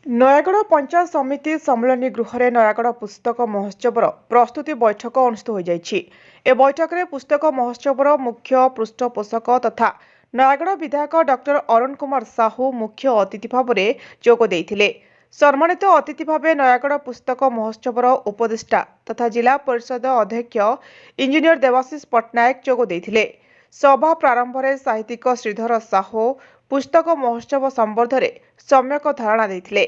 ନୟାଗଡ଼ ପଞ୍ଚାୟତ ସମିତି ସମ୍ମିଳନୀ ଗୃହରେ ନୟାଗଡ଼ ପୁସ୍ତକ ମହୋତ୍ସବର ପ୍ରସ୍ତୁତି ବୈଠକ ଅନୁଷ୍ଠିତ ହୋଇଯାଇଛି। ଏ ବୈଠକରେ ପୁସ୍ତକ ମହୋତ୍ସବର ମୁଖ୍ୟ ପୃଷ୍ଠପୋଷକ ତଥା ନୟାଗଡ଼ ବିଧାୟକ ଡକ୍ଟର ଅରୁଣ କୁମାର ସାହୁ ମୁଖ୍ୟ ଅତିଥି ଭାବରେ ଯୋଗ ଦେଇଥିଲେ। ସମ୍ମାନିତ ଅତିଥି ଭାବେ ନୟାଗଡ଼ ପୁସ୍ତକ ମହୋତ୍ସବର ଉପଦେଷ୍ଟା ତଥା ଜିଲ୍ଲା ପରିଷଦ ଅଧ୍ୟକ୍ଷ ଇଞ୍ଜିନିୟର ଦେବାଶିଷ ପଟ୍ଟନାୟକ ଯୋଗ ଦେଇଥିଲେ। ସଭା ପ୍ରାରମ୍ଭରେ ସାହିତ୍ୟିକ ଶ୍ରୀଧର ସାହୁ ପୁସ୍ତକ ମହୋତ୍ସବ ସମ୍ବନ୍ଧରେ ସମ୍ୟକ ଧାରଣା ଦେଇଥିଲେ।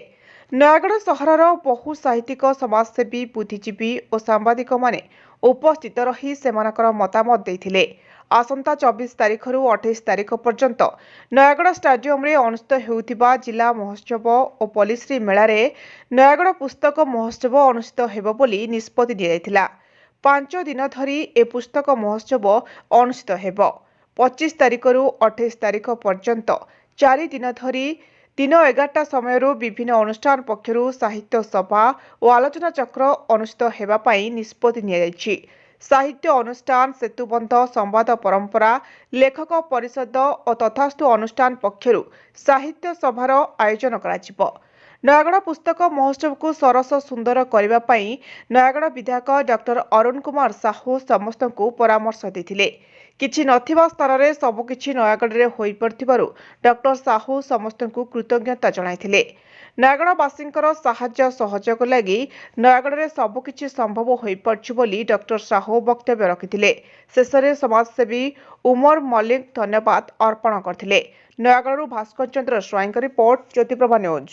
ନୟାଗଡ଼ ସହରର ବହୁ ସାହିତ୍ୟିକ ସମାଜସେବୀ ବୁଦ୍ଧିଜୀବୀ ଓ ସାମ୍ବାଦିକମାନେ ଉପସ୍ଥିତ ରହି ସେମାନଙ୍କର ମତାମତ ଦେଇଥିଲେ। ଆସନ୍ତା 24 ତାରିଖରୁ 28 ତାରିଖ ପର୍ଯ୍ୟନ୍ତ ନୟାଗଡ଼ ଷ୍ଟାଡିୟମରେ ଅନୁଷ୍ଠିତ ହେଉଥିବା ଜିଲ୍ଲା ମହୋତ୍ସବ ଓ ପଲ୍ଲିଶ୍ରୀ ମେଳାରେ ନୟାଗଡ଼ ପୁସ୍ତକ ମହୋତ୍ସବ ଅନୁଷ୍ଠିତ ହେବ ବୋଲି ନିଷ୍ପତ୍ତି ନିଆଯାଇଥିଲା। 5 ଦିନ ଧରି ଏ ପୁସ୍ତକ ମହୋତ୍ସବ ଅନୁଷ୍ଠିତ ହେବ। 25 ତାରିଖରୁ 28 ତାରିଖ ପର୍ଯ୍ୟନ୍ତ 4 ଦିନ ଧରି ଦିନ 11ଟା ସମୟରୁ ବିଭିନ୍ନ ଅନୁଷ୍ଠାନ ପକ୍ଷରୁ ସାହିତ୍ୟ ସଭା ଓ ଆଲୋଚନା ଚକ୍ର ଅନୁଷ୍ଠିତ ହେବା ପାଇଁ ନିଷ୍ପତ୍ତି ନିଆଯାଇଛି। ସାହିତ୍ୟ ଅନୁଷ୍ଠାନ, ସେତୁବନ୍ଧ, ସମ୍ବାଦ ପରମ୍ପରା, ଲେଖକ ପରିଷଦ ଓ ତଥାସ୍ତୁ ଅନୁଷ୍ଠାନ ପକ୍ଷରୁ ସାହିତ୍ୟ ସଭାର ଆୟୋଜନ କରାଯିବ। ନୟାଗଡ଼ ପୁସ୍ତକ ମହୋତ୍ସବକୁ ସରସ ସୁନ୍ଦର କରିବା ପାଇଁ ନୟାଗଡ଼ ବିଧାୟକ ଡକ୍ଟର ଅରୁଣ କୁମାର ସାହୁ ସମସ୍ତଙ୍କୁ ପରାମର୍ଶ ଦେଇଥିଲେ। କିଛି ନଥିବା ସ୍ଥାନରେ ସବୁକିଛି ନୟାଗଡ଼ରେ ହୋଇପାରୁଥିବାରୁ ଡକ୍ଟର ସାହୁ ସମସ୍ତଙ୍କୁ କୃତଜ୍ଞତା ଜଣାଇଥିଲେ। ନୟାଗଡ଼ବାସୀଙ୍କର ସାହାଯ୍ୟ ସହଯୋଗ ଲାଗି ନୟାଗଡ଼ରେ ସବୁକିଛି ସମ୍ଭବ ହୋଇପାରୁଛି ବୋଲି ଡକ୍ଟର ସାହୁ ବକ୍ତବ୍ୟ ରଖିଥିଲେ। ଶେଷରେ ସମାଜସେବୀ ଉମର ମଲ୍ଲିକ ଧନ୍ୟବାଦ ଅର୍ପଣ କରିଥିଲେ। ନୟାଗଡ଼ରୁ ଭାସ୍କର ଚନ୍ଦ୍ର ସ୍ୱାଇଁଙ୍କ ରିପୋର୍ଟ, ଜ୍ୟୋତିପ୍ରଭା ନ୍ୟୁଜ୍।